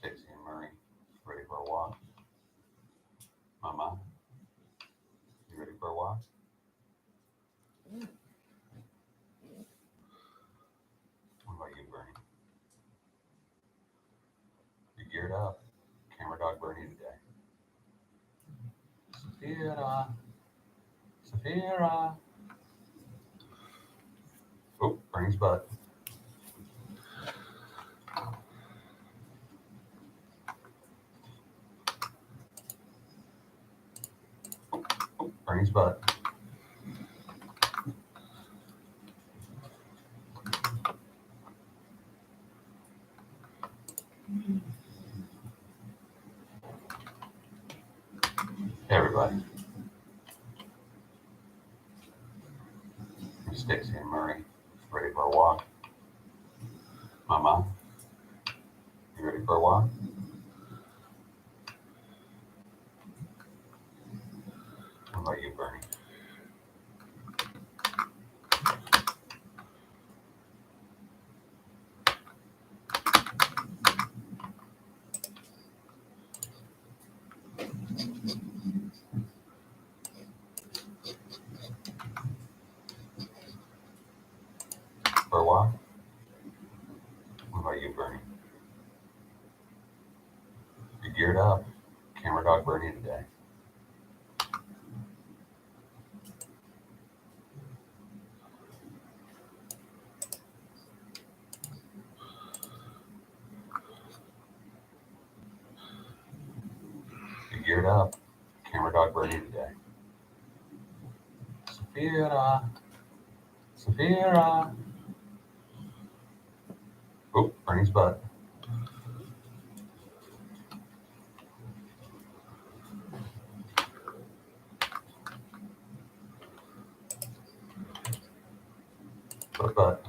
Stacy and Murray, ready for a walk? Mama, you ready for a walk? What about you, Bernie? You geared up? Camera dog Bernie today. Sophia, Sophia. Oh, Bernie's butt. Oh, Bernie's butt. Hey, everybody. Stacy and Murray, ready for a walk? Mama, you ready for a walk? What about you, Bernie? For a walk? What about you, Bernie? You geared up? Camera dog Bernie today. You geared up? Camera dog Bernie today. Sophia. Oh, Bernie's butt. Butt.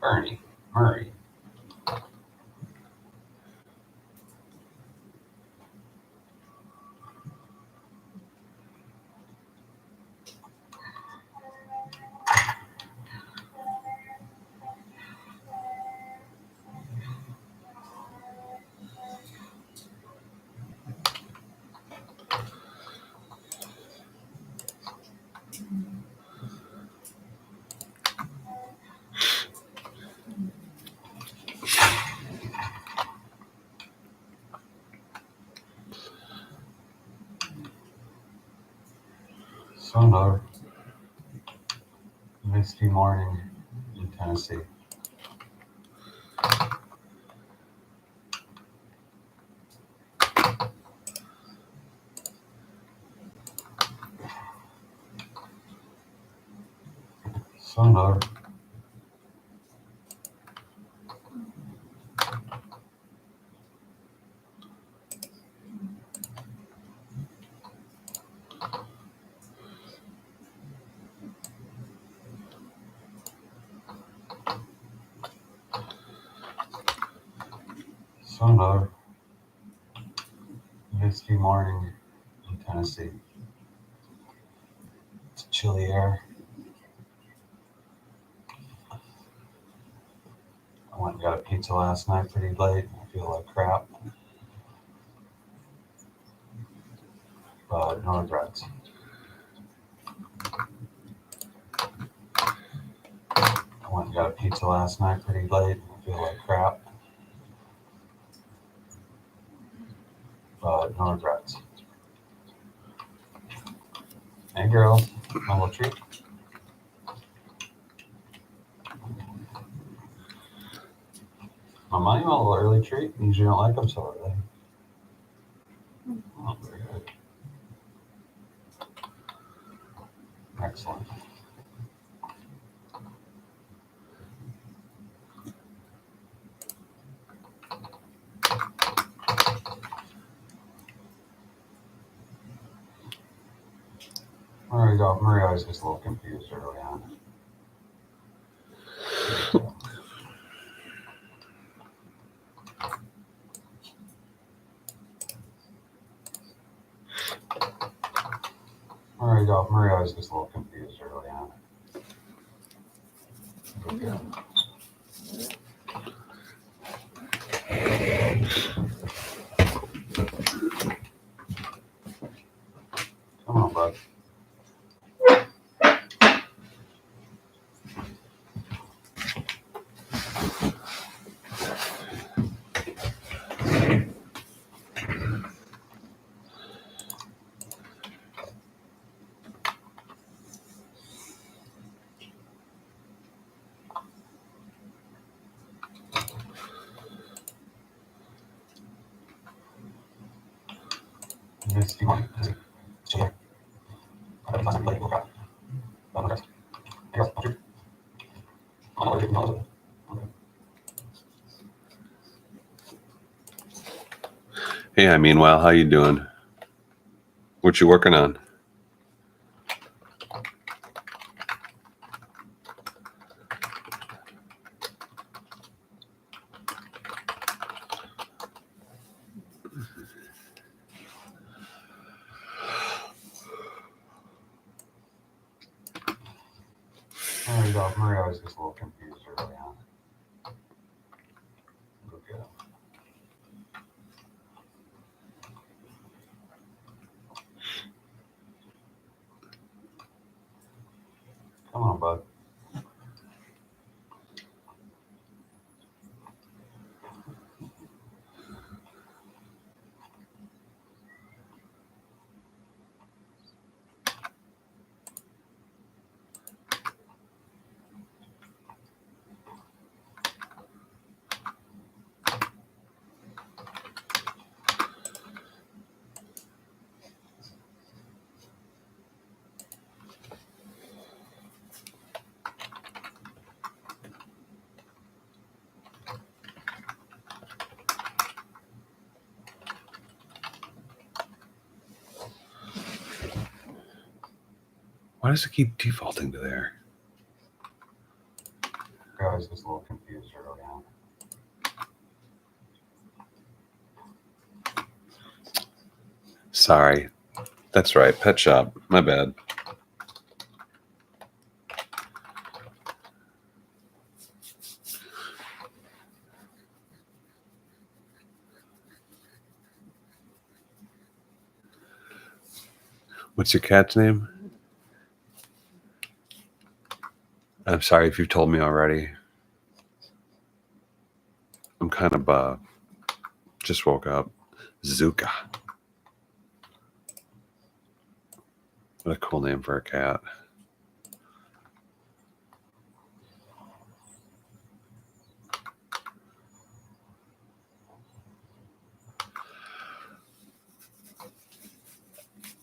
Bernie, Murray. So another misty morning in Tennessee. So another misty morning in Tennessee. It's chilly air. I went and got a pizza last night pretty late. I feel like crap. But no regrets. I went and got a pizza last night pretty late. I feel like crap. But no regrets. Hey girls, my little treat. Mama, you want a little early treat? Means you don't like them so early. Oh, very good. Excellent. There we go. Maria was just a little confused early on. There we go. Maria was just a little confused early on. Okay. Come on, bud. Hey, meanwhile, how you doing? What you working on? There you go. Maria was just a little confused early on. Okay. Come on, bud. Why does it keep defaulting to there? I was just a little confused early on. Sorry. That's right. Pet shop. My bad. What's your cat's name? I'm sorry if you've told me already. I'm kind of just woke up. Zuka. What a cool name for a cat.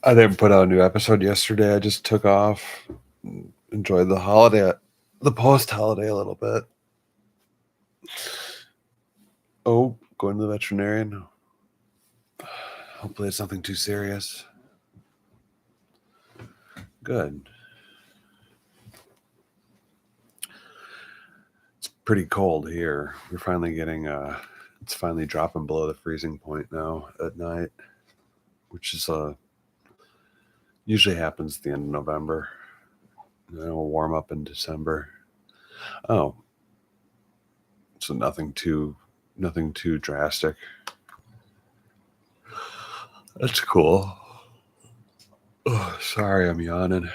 I didn't put out a new episode yesterday. I just took off. Enjoyed the holiday, the post-holiday a little bit. Oh, going to the veterinarian. Hopefully it's nothing too serious. Good. It's pretty cold here. We're finally getting, it's finally dropping below the freezing point now at night, which is usually happens at the end of November. And then it'll warm up in December. Oh, so nothing too drastic. That's cool. Oh, sorry, I'm yawning.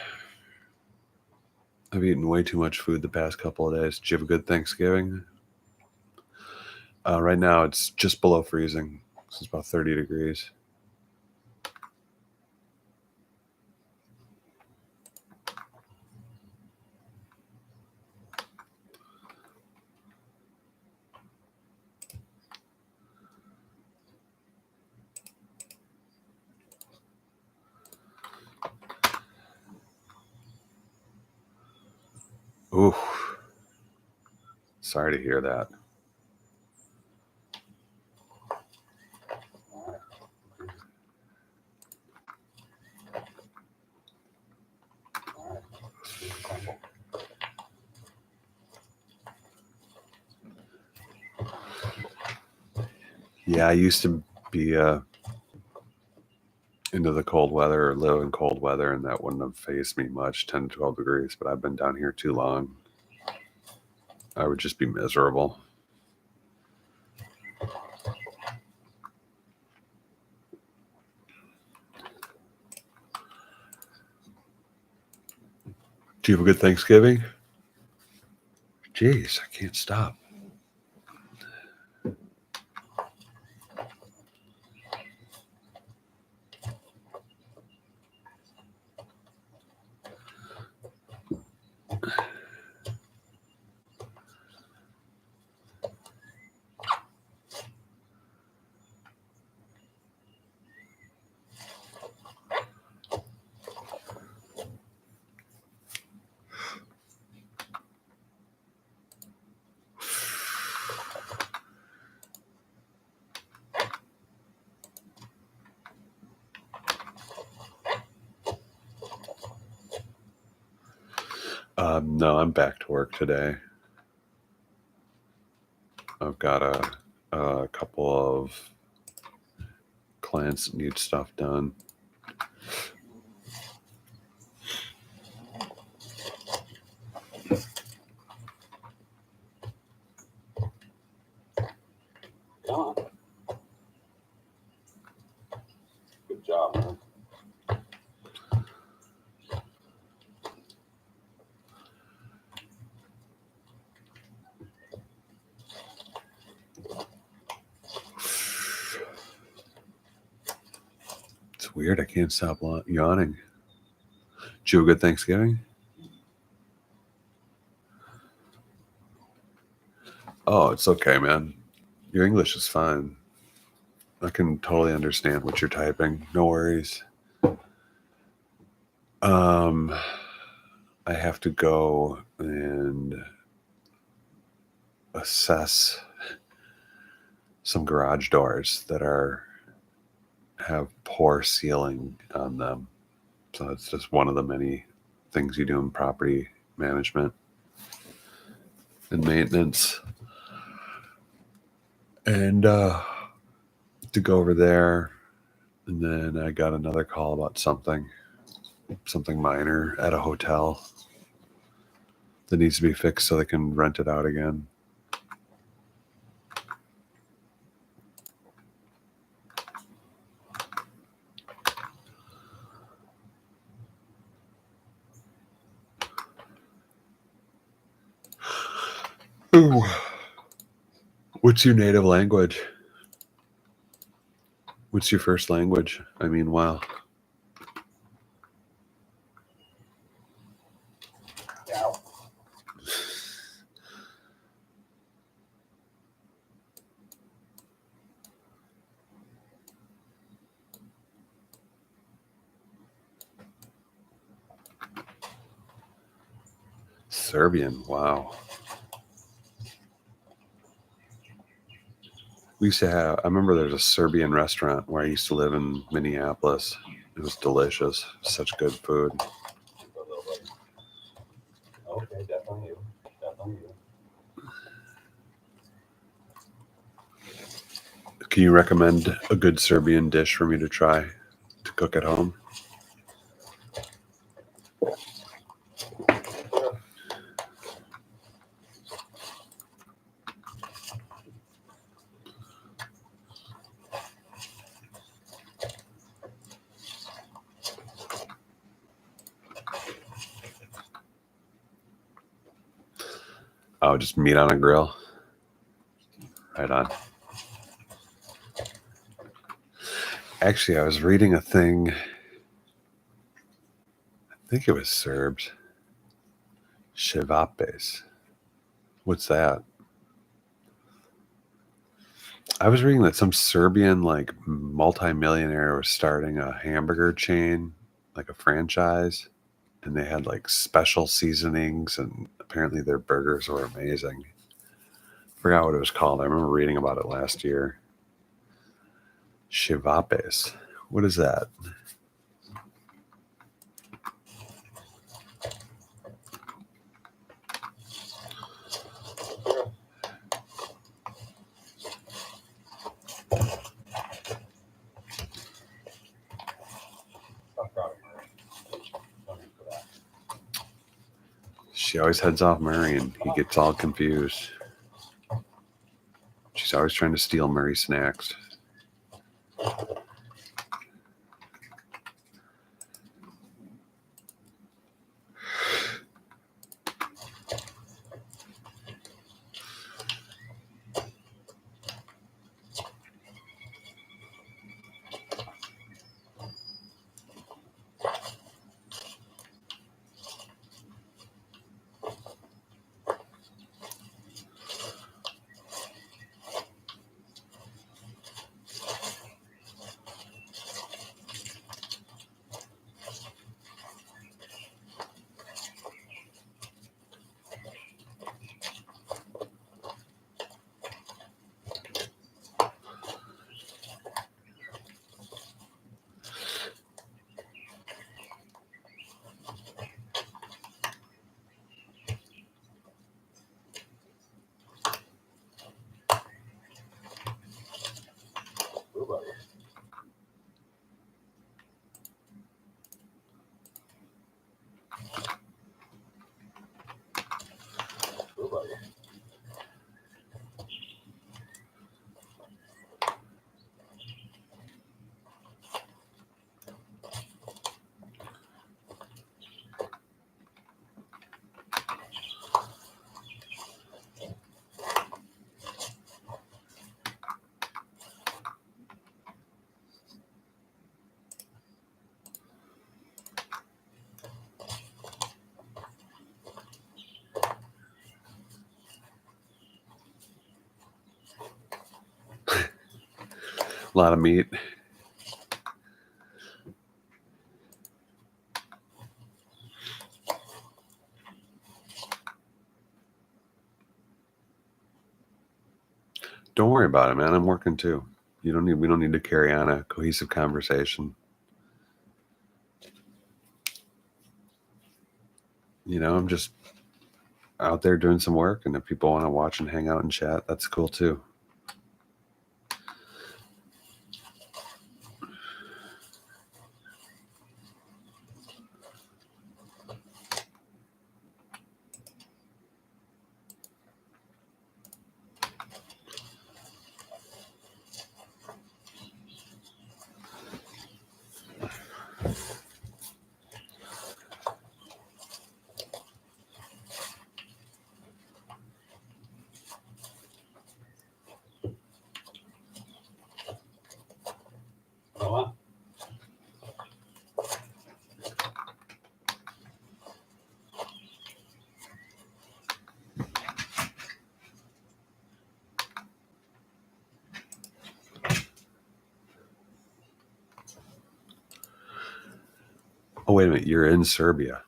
I've eaten way too much food the past couple of days. Did you have a good Thanksgiving? Right now it's just below freezing. So it's about 30 degrees. Ooh, sorry to hear that. Yeah, I used to be into the cold weather or live in cold weather, and that wouldn't have fazed me much, 10 to 12 degrees, but I've been down here too long. I would just be miserable. Do you have a good Thanksgiving? Jeez, I can't stop. No, I'm back to work today. I've got a couple of clients that need stuff done. Come on. Good job, man. It's weird. I can't stop yawning. Did you have a good Thanksgiving? Oh, it's okay, man. Your English is fine. I can totally understand what you're typing. No worries. I have to go and assess some garage doors that have poor sealing on them. So it's just one of the many things you do in property management and maintenance. And to go over there, and then I got another call about something minor at a hotel that needs to be fixed so they can rent it out again. Ooh. What's your native language? What's your first language? I mean, wow. Serbian, wow. We used to have, I remember there's a Serbian restaurant where I used to live in Minneapolis. It was delicious. Such good food. Okay, definitely you. Definitely you. Can you recommend a good Serbian dish for me to try to cook at home? Oh, just meat on a grill. Right on. Actually, I was reading a thing. I think it was Serbs. Shivapes. What's that? I was reading that some Serbian multimillionaire was starting a hamburger chain, like a franchise. and they had like special seasonings, and apparently their burgers were amazing. Forgot what it was called. I remember reading about it last year. Chivapes. What is that? She always heads off Murray and he gets all confused. She's always trying to steal Murray's snacks. A lot of meat. Don't worry about it, man. I'm working too. We don't need to carry on a cohesive conversation. I'm just out there doing some work, and if people want to watch and hang out and chat, that's cool too. Oh, wait a minute. You're in Serbia.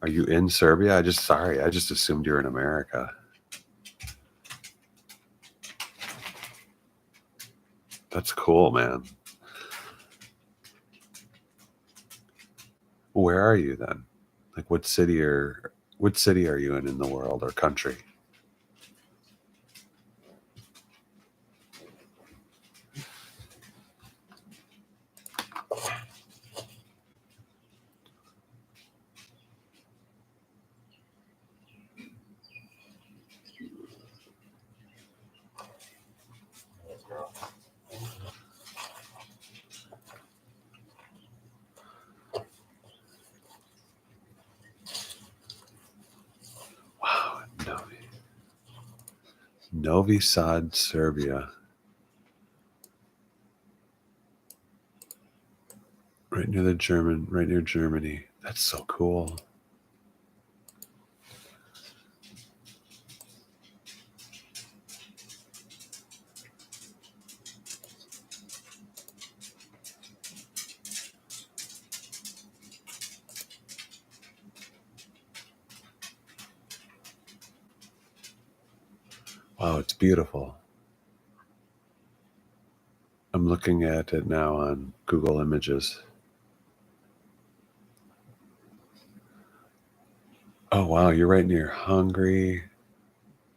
Are you in Serbia? I just assumed you're in America. That's cool, man. Where are you then? Like what city are you in the world or country? Wow, Novi Sad, Serbia. Right near Germany. That's so cool. Wow, it's beautiful. I'm looking at it now on Google Images. Oh, wow, you're right near Hungary,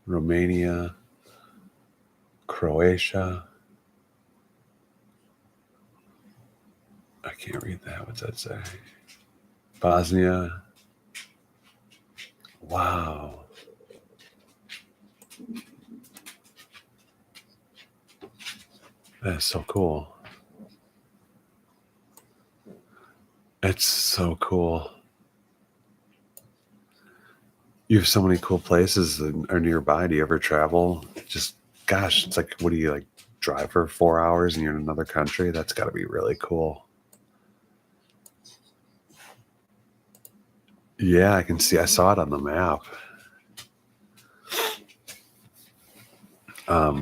Romania, Croatia. I can't read that. What's that say? Bosnia. Wow. That's so cool. It's so cool. You have so many cool places that are nearby. Do you ever travel? Just, gosh, it's like, what do you like drive for 4 hours and you're in another country? That's got to be really cool. Yeah, I can see. I saw it on the map.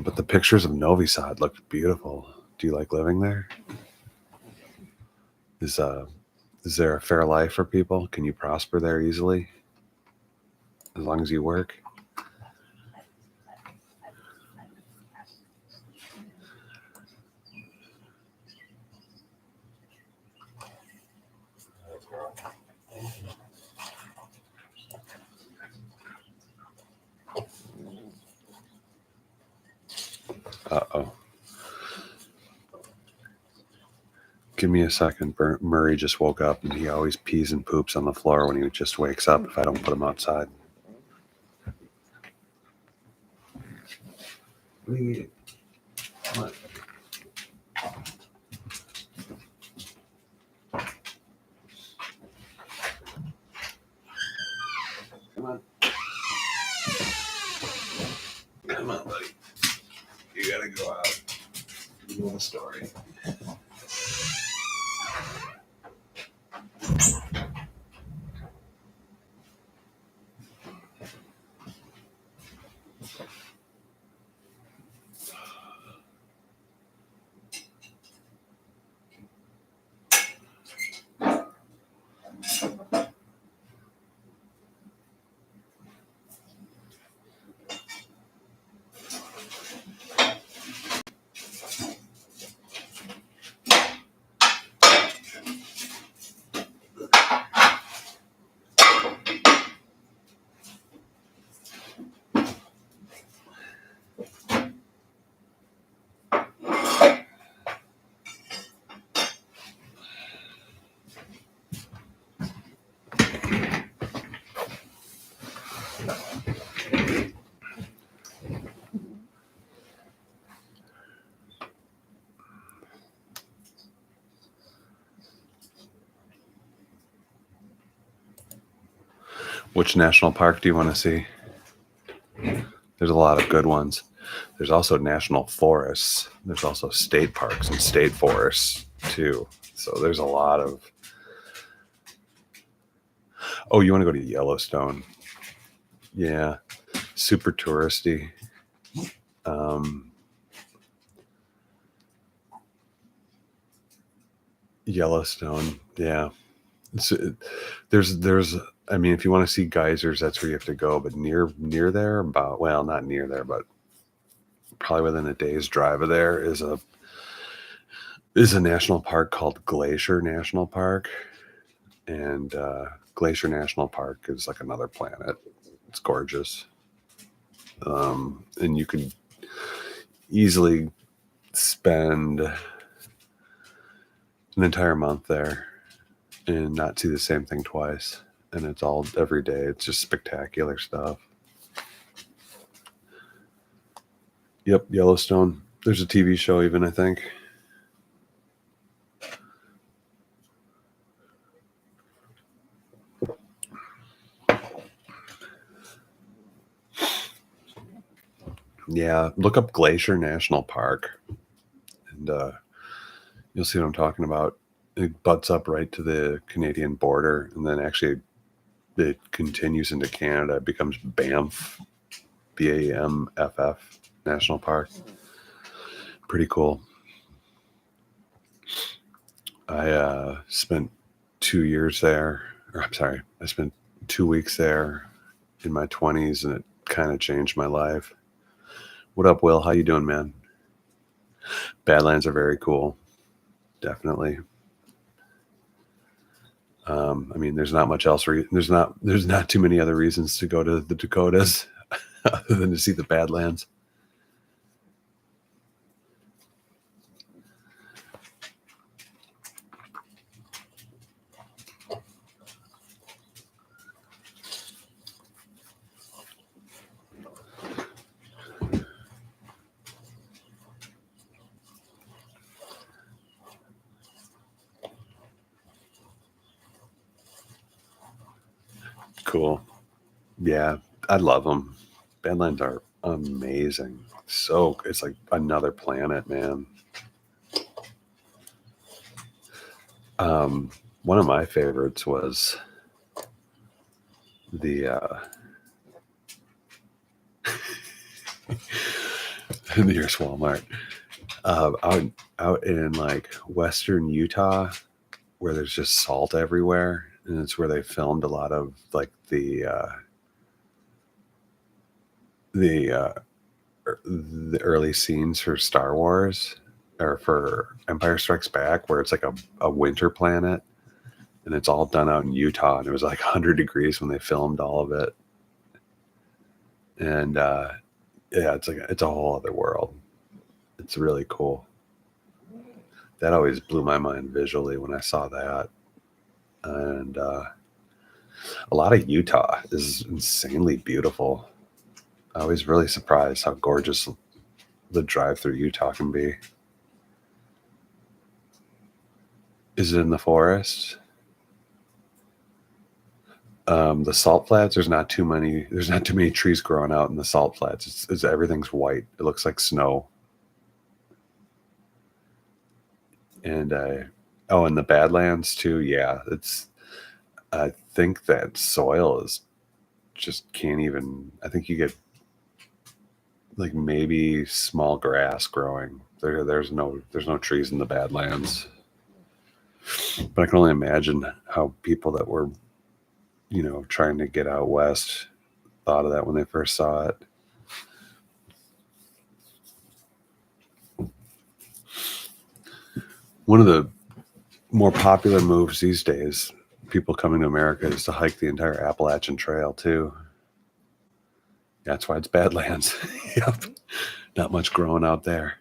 But the pictures of Novi Sad look beautiful. Do you like living there? Is there a fair life for people? Can you prosper there easily as long as you work? Uh-oh. Give me a second. Murray just woke up and he always pees and poops on the floor when he just wakes up if I don't put him outside. What are you eating? Come on. Come on. Come on, buddy. You gotta go out. You know the story. Which national park do you want to see? There's a lot of good ones. There's also national forests. There's also state parks and state forests too. So there's a lot of. Oh, you want to go to Yellowstone? Yeah, super touristy. Yellowstone, yeah. It's, there's. I mean, if you want to see geysers, that's where you have to go. But near there, about well, not near there, but probably within a day's drive of there is a national park called Glacier National Park, and Glacier National Park is like another planet. It's gorgeous, and you can easily spend an entire month there and not see the same thing twice. And it's all every day. It's just spectacular stuff. Yep, Yellowstone. There's a TV show even, I think. Yeah, look up Glacier National Park, and you'll see what I'm talking about. It butts up right to the Canadian border, and then actually it continues into Canada. It becomes Banff, BAMFF National Park. Pretty cool. I spent 2 years there. Or, I'm sorry, I spent 2 weeks there in my 20s, and it kind of changed my life. What up, Will? How you doing, man? Badlands are very cool. Definitely. I mean, there's not much else. There's not too many other reasons to go to the Dakotas other than to see the Badlands. Cool. Yeah, I love them. Badlands are amazing. So it's like another planet, man. One of my favorites was the nearest Walmart out in like western Utah, where there's just salt everywhere, and it's where they filmed a lot of like the the early scenes for Star Wars or for Empire Strikes Back, where it's like a winter planet, and it's all done out in Utah, and it was like 100 degrees when they filmed all of it, and yeah, it's a whole other world. It's really cool. That always blew my mind visually when I saw that, and a lot of Utah is insanely beautiful. I was really surprised how gorgeous the drive through Utah can be. Is it in the forest? The salt flats. There's not too many. There's not too many trees growing out in the salt flats. Everything's white. It looks like snow. And oh, and the Badlands too. Yeah, it's. I think that soil is just can't even. I think you get like maybe small grass growing. There's no trees in the Badlands. But I can only imagine how people that were, trying to get out west thought of that when they first saw it. One of the more popular moves these days, people coming to America, is to hike the entire Appalachian Trail too. That's why it's Badlands. Yep. Not much growing out there.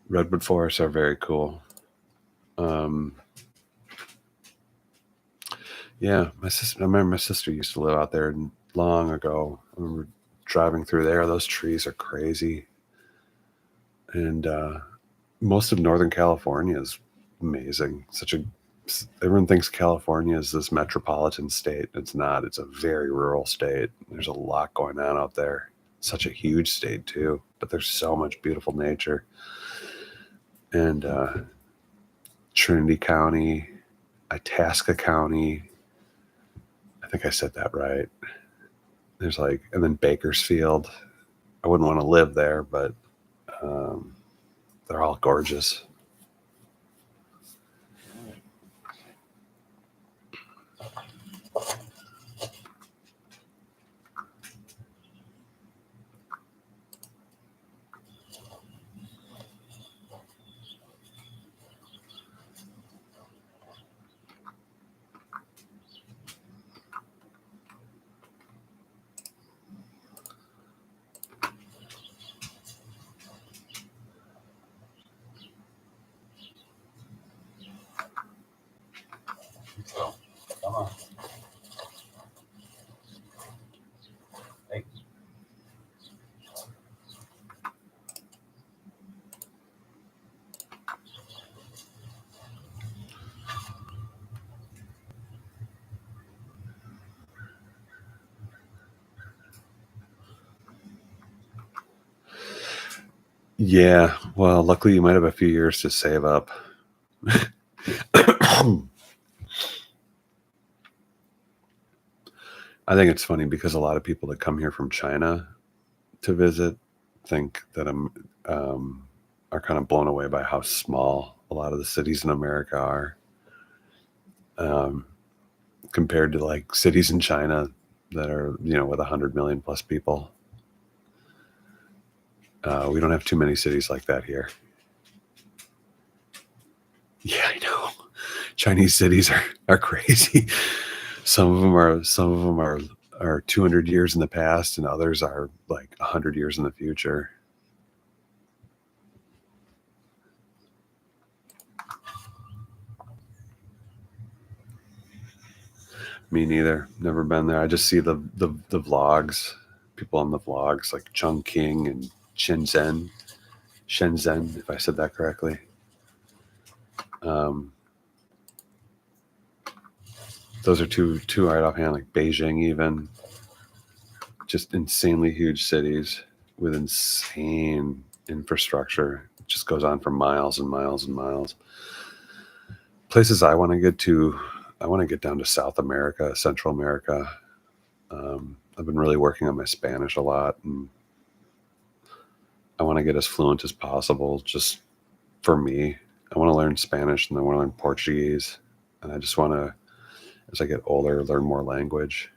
Redwood forests are very cool. Yeah, I remember my sister used to live out there long ago. I remember driving through there. Those trees are crazy. And most of Northern California is amazing. Everyone thinks California is this metropolitan state. It's not. It's a very rural state. There's a lot going on out there. Such a huge state too, but there's so much beautiful nature. And Trinity County, Itasca County. I think I said that right. And then Bakersfield. I wouldn't want to live there, but they're all gorgeous. Yeah, well, luckily you might have a few years to save up. I think it's funny because a lot of people that come here from China to visit think that are kind of blown away by how small a lot of the cities in America are, um, compared to like cities in China that are, with 100 million plus people. We don't have too many cities like that here. Yeah, I know. Chinese cities are crazy. Some of them are 200 years in the past, and others are like 100 years in the future. Me neither. Never been there. I just see the vlogs, people on the vlogs like Chongqing and Shenzhen, if I said that correctly. Those are two right offhand, like Beijing, even. Just insanely huge cities with insane infrastructure. It just goes on for miles and miles and miles. Places I want to get to, I want to get down to South America, Central America. I've been really working on my Spanish a lot, and I want to get as fluent as possible just for me. I want to learn Spanish, and I want to learn Portuguese, and I just want to, as I get older, learn more language.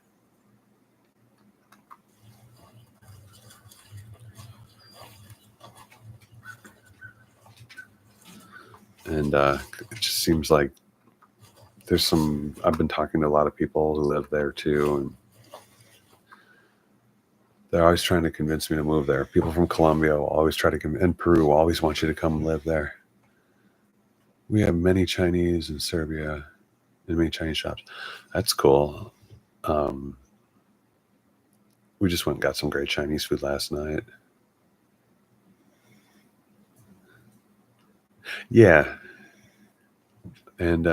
And it just seems like I've been talking to a lot of people who live there too, and they're always trying to convince me to move there. People from Colombia will always try to and Peru will always want you to come live there. We have many Chinese in Serbia and many Chinese shops. That's cool. We just went and got some great Chinese food last night. Yeah. And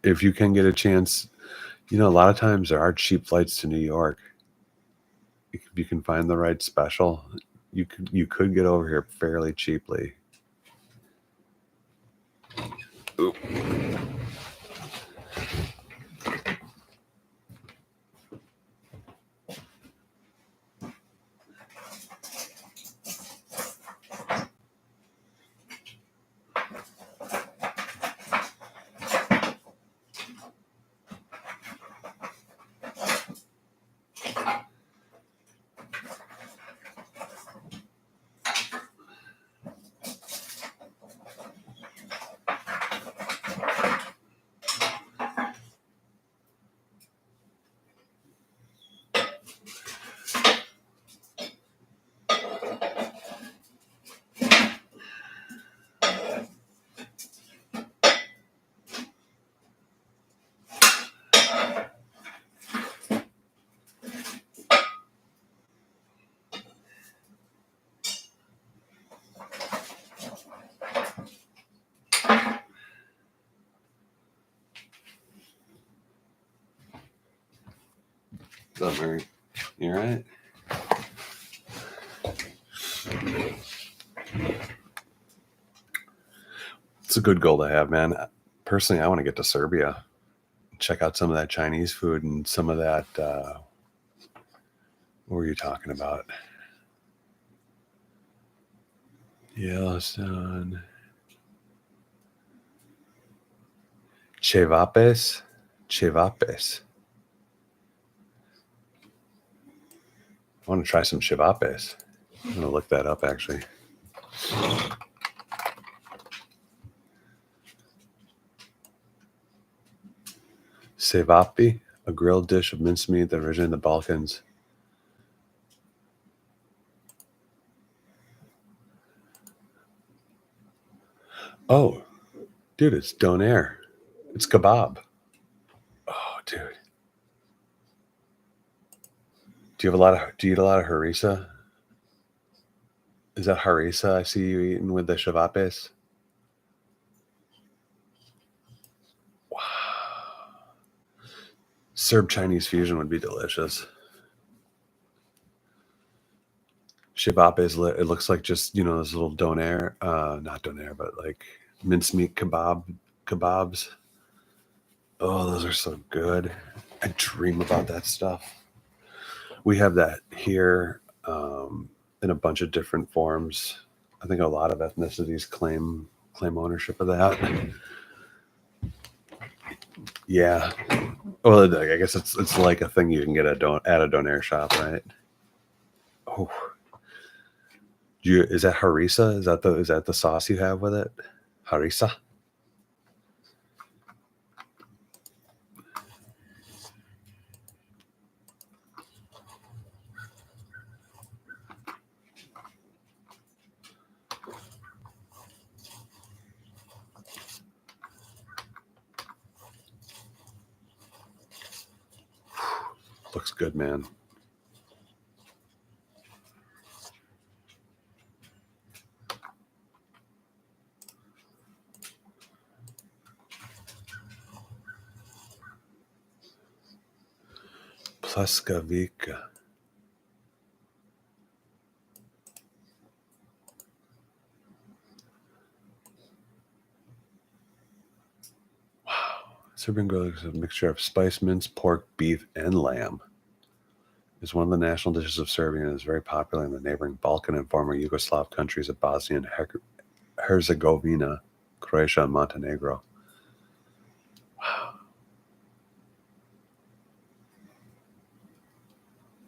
if you can get a chance, a lot of times there are cheap flights to New York. If you can find the right special, you could get over here fairly cheaply. Oop. What's up, Mary? You all right? It's a good goal to have, man. Personally, I want to get to Serbia, check out some of that Chinese food and some of that. What were you talking about? Yellowstone. Chevapes. I want to try some chevapes. I'm going to look that up, actually. Cevapi, a grilled dish of mincemeat that originated in the Balkans. Oh, dude, it's doner. It's kebab. Oh, dude. Do you eat a lot of harissa? Is that harissa I see you eating with the chevapes? Wow. Serb Chinese fusion would be delicious. It looks like just, those little donair, not donair, but like mincemeat kebabs. Oh, those are so good. I dream about that stuff. We have that here in a bunch of different forms. I think a lot of ethnicities claim ownership of that. Yeah. Well, I guess it's like a thing you can get at a donair shop, right? Oh, is that harissa? Is that the sauce you have with it? Harissa. Looks good, man. Plaskavica. Wow. Serbian grill is a mixture of spice, mince, pork, beef, and lamb. It's one of the national dishes of Serbia and is very popular in the neighboring Balkan and former Yugoslav countries of Bosnia and Herzegovina, Croatia, and Montenegro. Wow.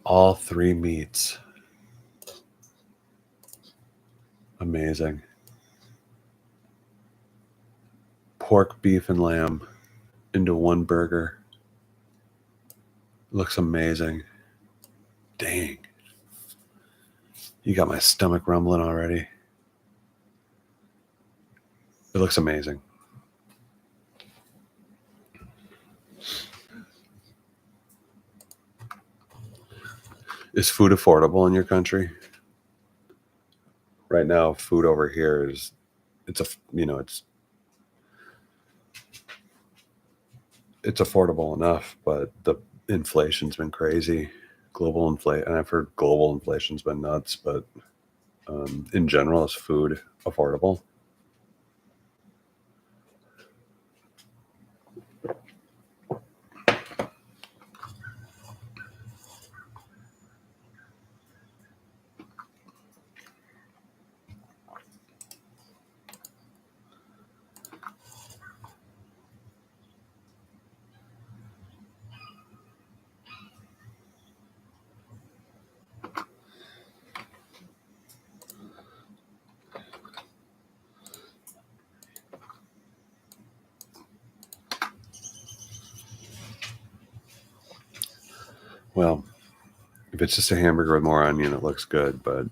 All three meats. Amazing. Pork, beef, and lamb into one burger. Looks amazing. Dang. You got my stomach rumbling already. It looks amazing. Is food affordable in your country? Right now, food over here it's affordable enough, but the inflation's been crazy. Global inflation, and I've heard global inflation's been nuts, but in general, is food affordable? Well, if it's just a hamburger with more onion, it looks good, but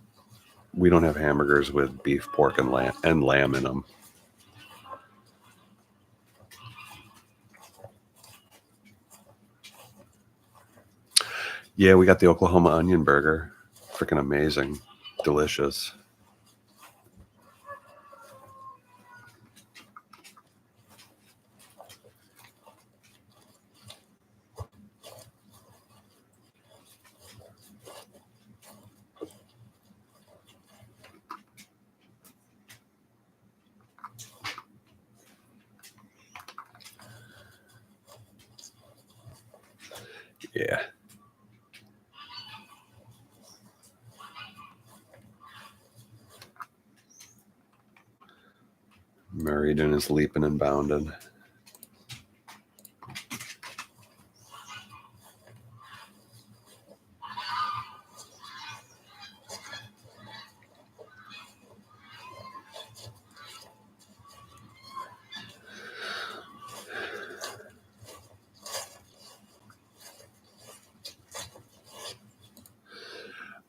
we don't have hamburgers with beef, pork, and lamb in them. Yeah, we got the Oklahoma onion burger. Freaking amazing. Delicious. Yeah. Murray doing his leaping and bounding.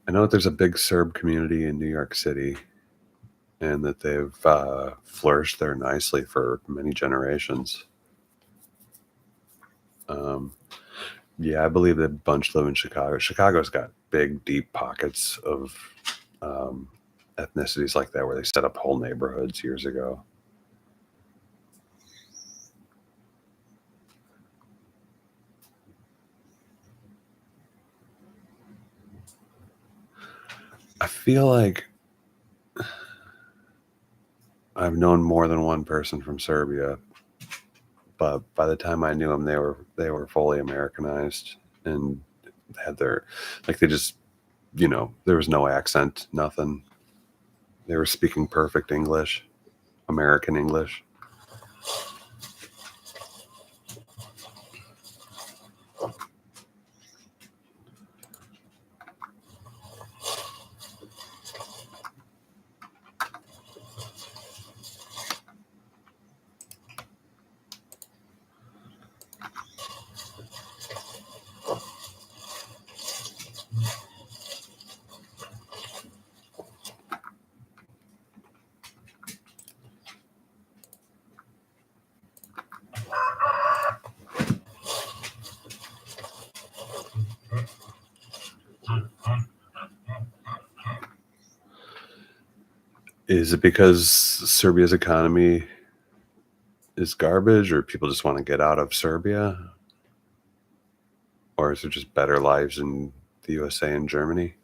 I know that there's a big Serb community in New York City, and that they've flourished there nicely for many generations. Yeah, I believe that a bunch live in Chicago. Chicago's got big, deep pockets of ethnicities like that, where they set up whole neighborhoods years ago. feel like I've known more than one person from Serbia, but by the time I knew them, they were fully Americanized and had their like they just there was no accent, nothing. They were speaking perfect English, American English. Is it because Serbia's economy is garbage, or people just want to get out of Serbia, or is it just better lives in the USA and Germany?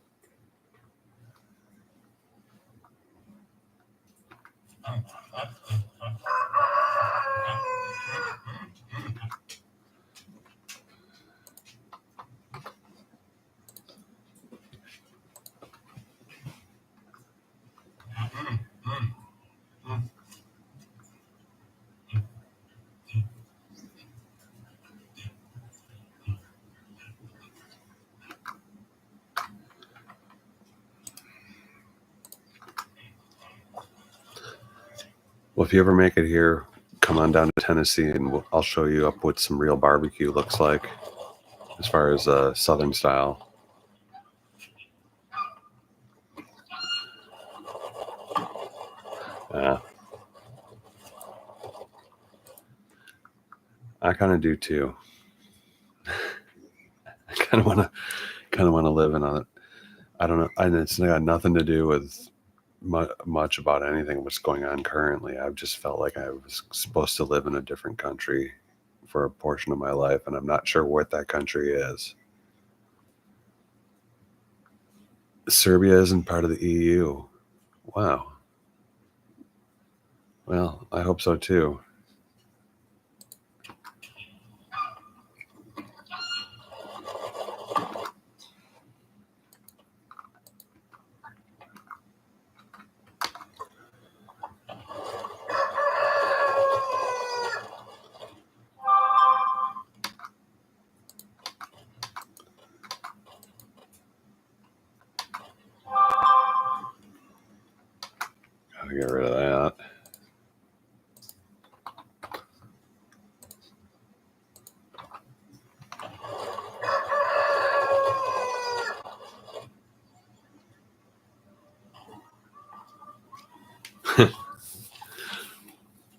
Well, if you ever make it here, come on down to Tennessee, and I'll show you up what some real barbecue looks like, as far as Southern style. I kind of do too. I kind of want to live in a. I don't know, and it's got nothing to do with much about anything what's going on currently. I've just felt like I was supposed to live in a different country for a portion of my life, and I'm not sure what that country is. Serbia isn't part of the EU. Wow. Well, I hope so too. Gotta get rid of that.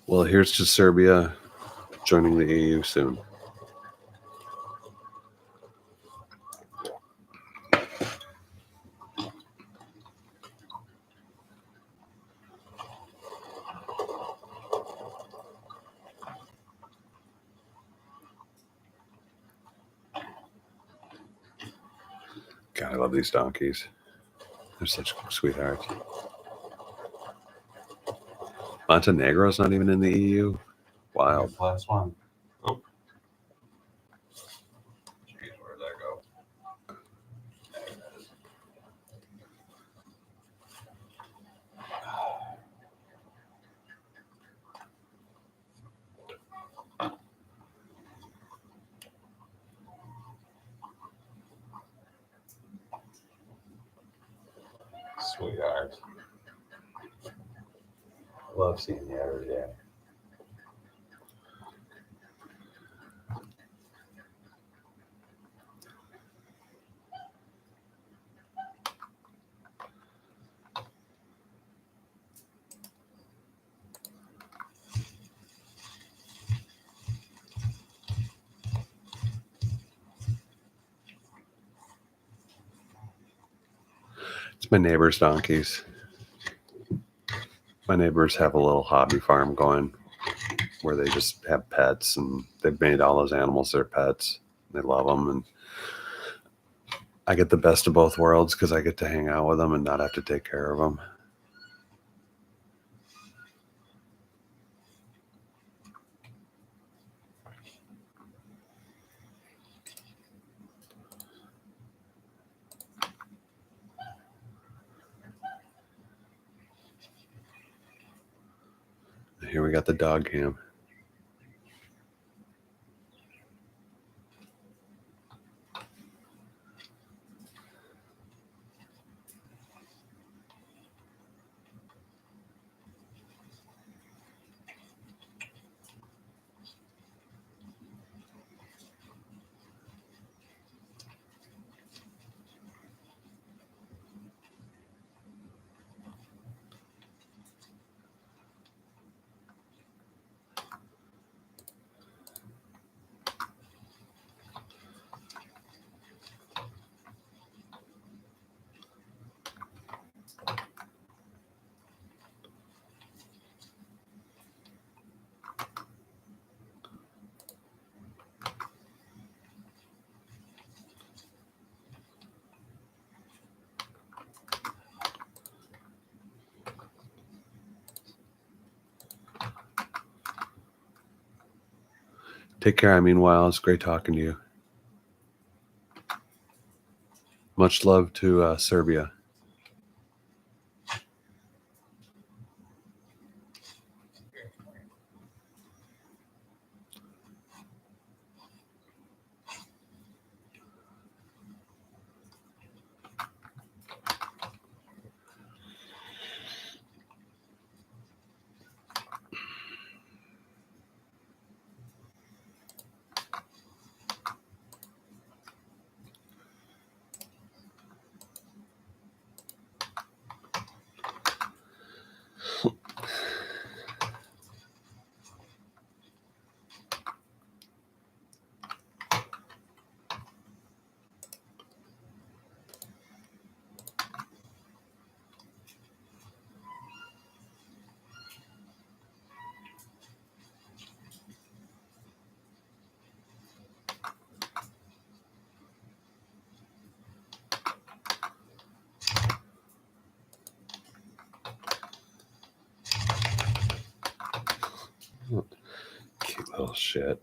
Well, here's to Serbia joining the EU soon. God, I love these donkeys. They're such sweethearts. Montenegro's not even in the EU? Wild. Last one. Oh. Jeez, where'd that go? Sweetheart. Love seeing you every day. It's my neighbor's donkeys. My neighbors have a little hobby farm going where they just have pets, and they've made all those animals their pets. They love them, and I get the best of both worlds because I get to hang out with them and not have to take care of them. Here we got the dog cam. Take care. Meanwhile, it's great talking to you. Much love to Serbia. Cute little shit.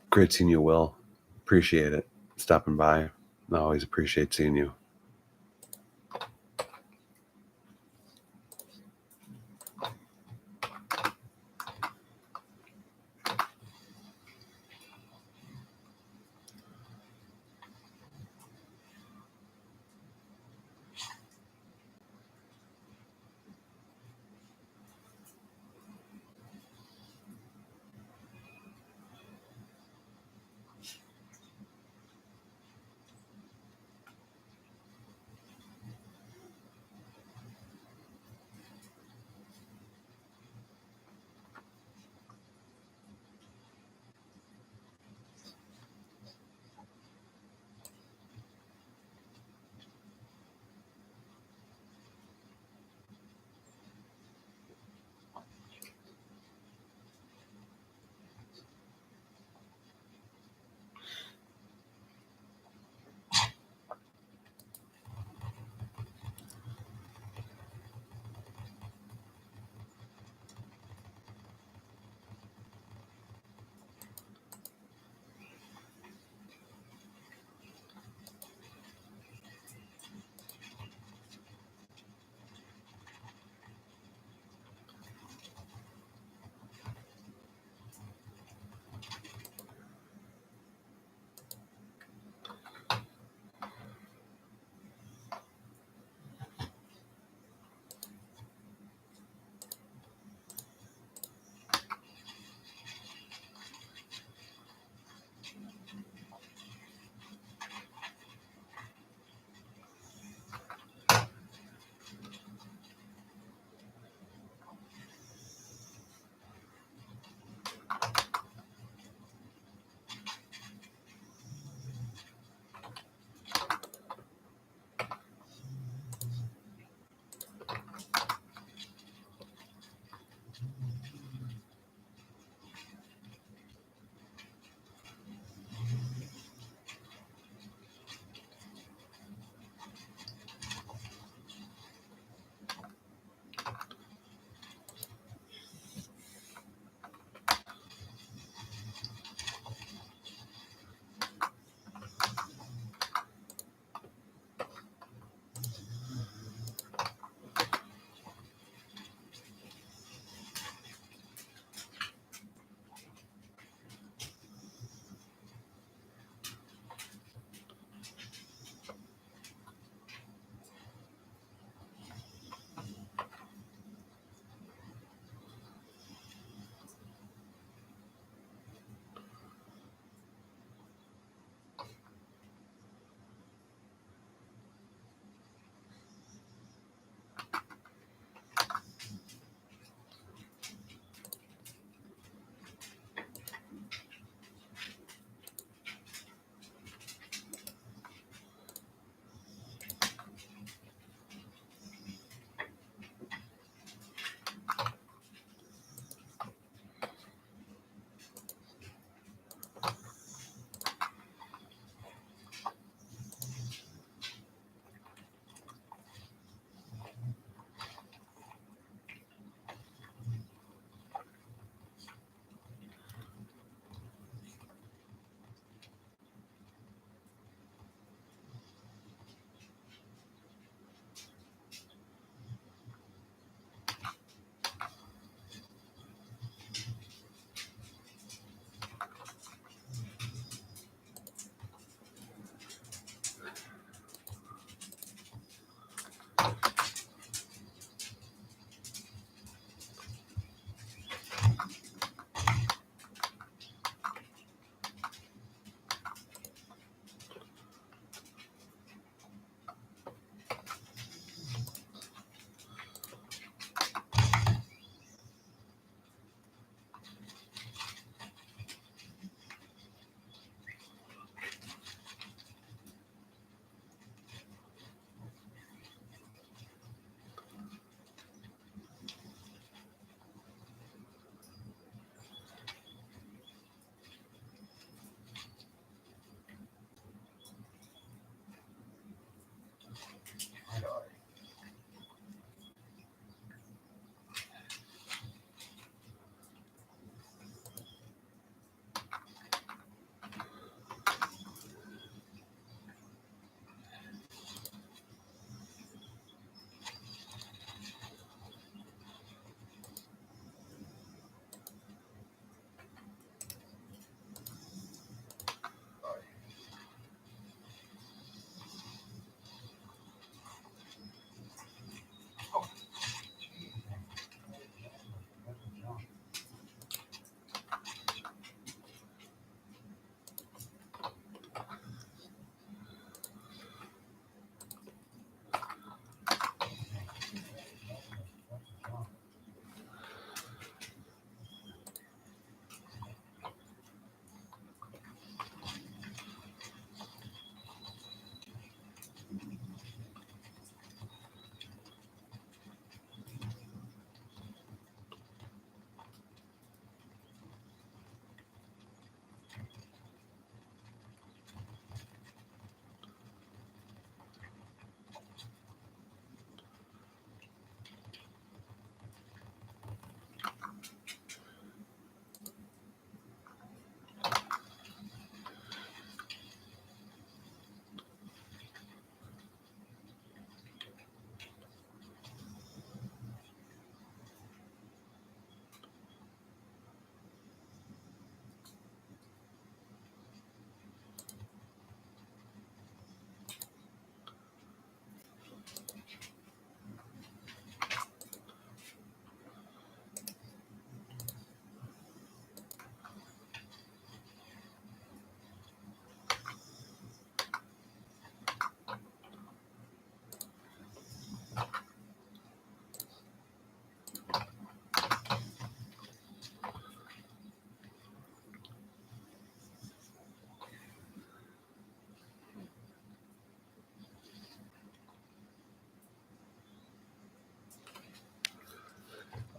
Great seeing you, Will. Appreciate it. Stopping by. I always appreciate seeing you.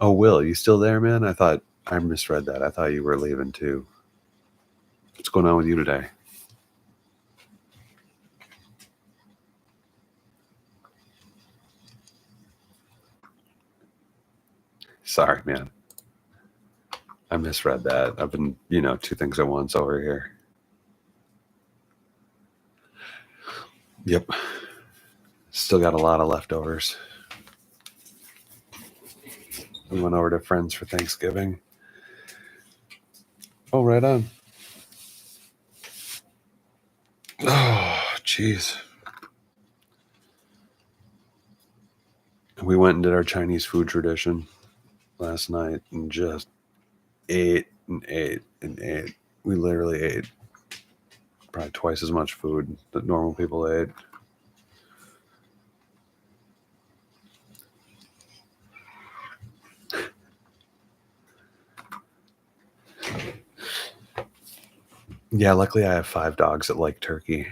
Oh, Will, you still there, man? I thought I misread that. I thought you were leaving too. What's going on with you today? Sorry, man. I misread that. I've been, two things at once over here. Yep. Still got a lot of leftovers. We went over to friends for Thanksgiving. Oh, right on. Oh, jeez. We went and did our Chinese food tradition last night and just ate and ate and ate. We literally ate probably twice as much food that normal people ate. Yeah, luckily I have 5 dogs that like turkey.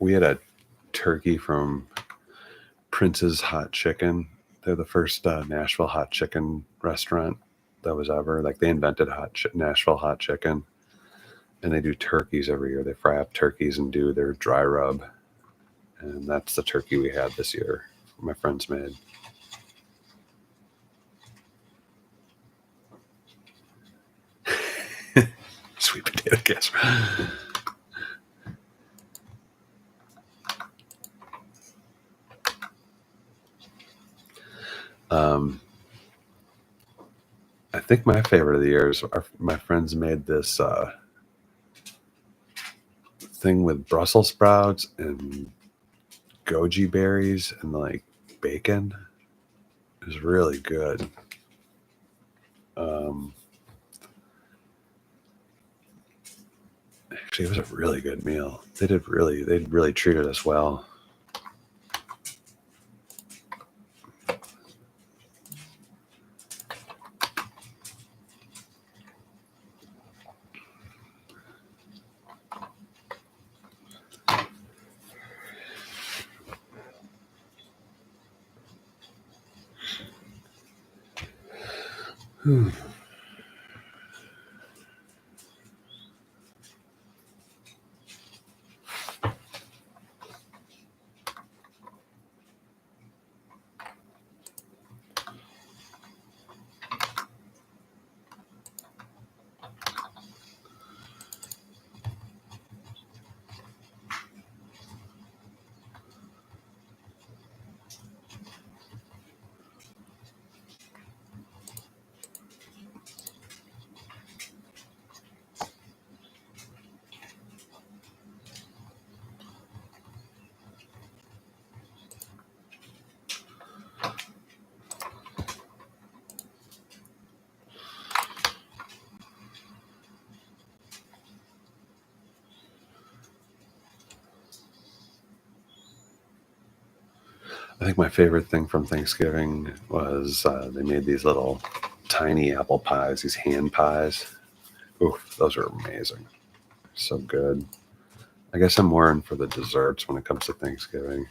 We had a turkey from Prince's Hot Chicken. They're the first Nashville hot chicken restaurant that was ever. Like, they invented Nashville hot chicken, and they do turkeys every year. They fry up turkeys and do their dry rub, and that's the turkey we had this year. My friends made. Sweet potato casserole. I think my favorite of the year is my friends made this thing with Brussels sprouts and goji berries and like bacon. It was really good. Actually, it was a really good meal. They really treated us well. I think my favorite thing from Thanksgiving was they made these little tiny apple pies, these hand pies. Oof, those are amazing. So good. I guess I'm more in for the desserts when it comes to Thanksgiving.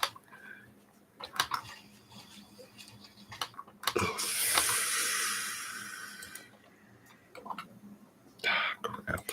Crap.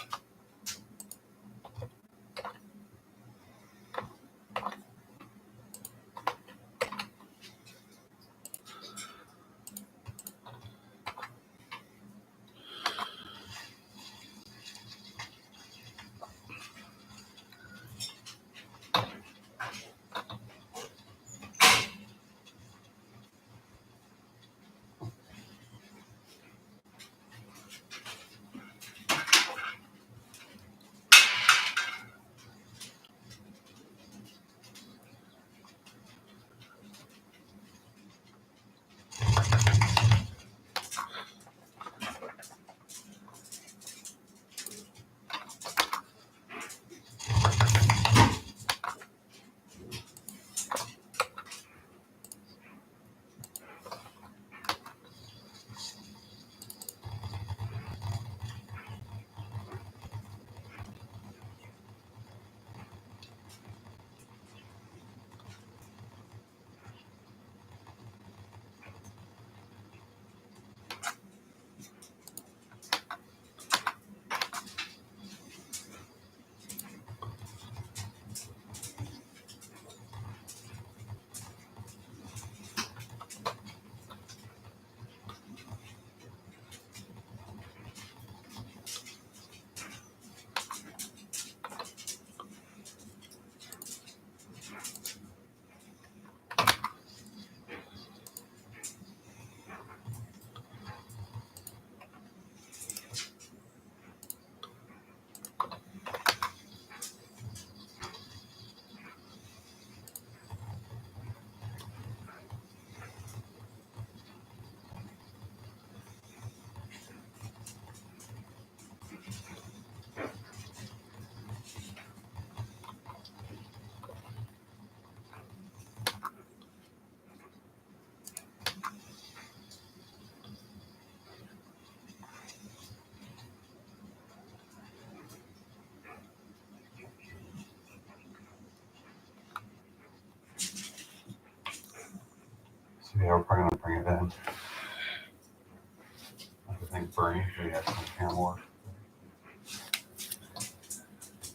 brain for the actual camel.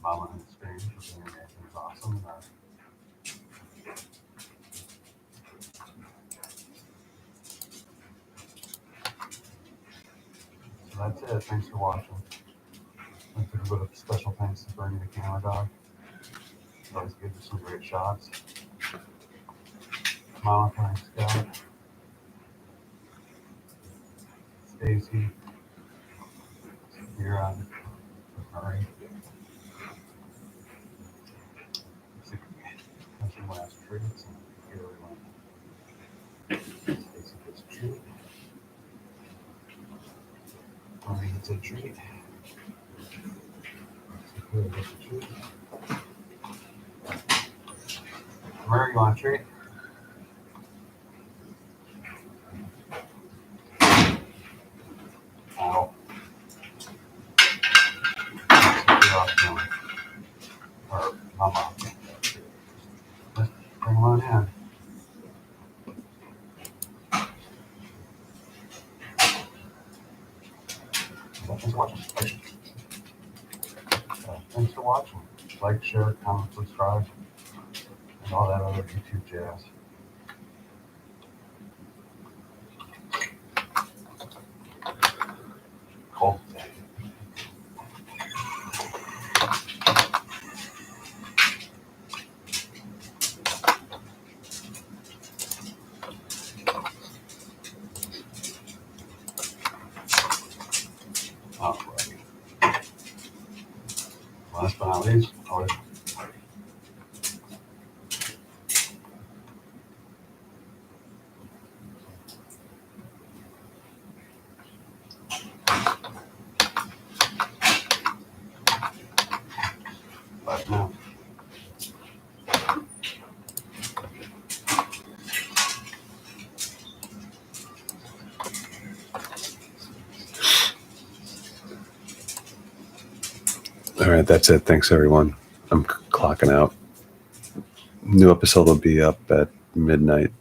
Mama and screen for being amazing is awesome. So that's it. Thanks for watching. I took a bit of special thanks to Bernie the camera dog. Always gives you some great shots. Mama, thanks, Scott. Stacy. Mira. Murray. Some last treats. And here we went. Stacy gets a treat. Murray gets a treat. Here gets a treat. Murray, you want a treat? Ow. Or Mama. Let's bring him on in. Thanks for watching. Thanks for watching. Like, share, comment, subscribe, and all that other YouTube jazz. Cold day. Alrighty. Last but not least, always. Bye for now. All right, that's it. Thanks, everyone. I'm clocking out. New episode will be up at midnight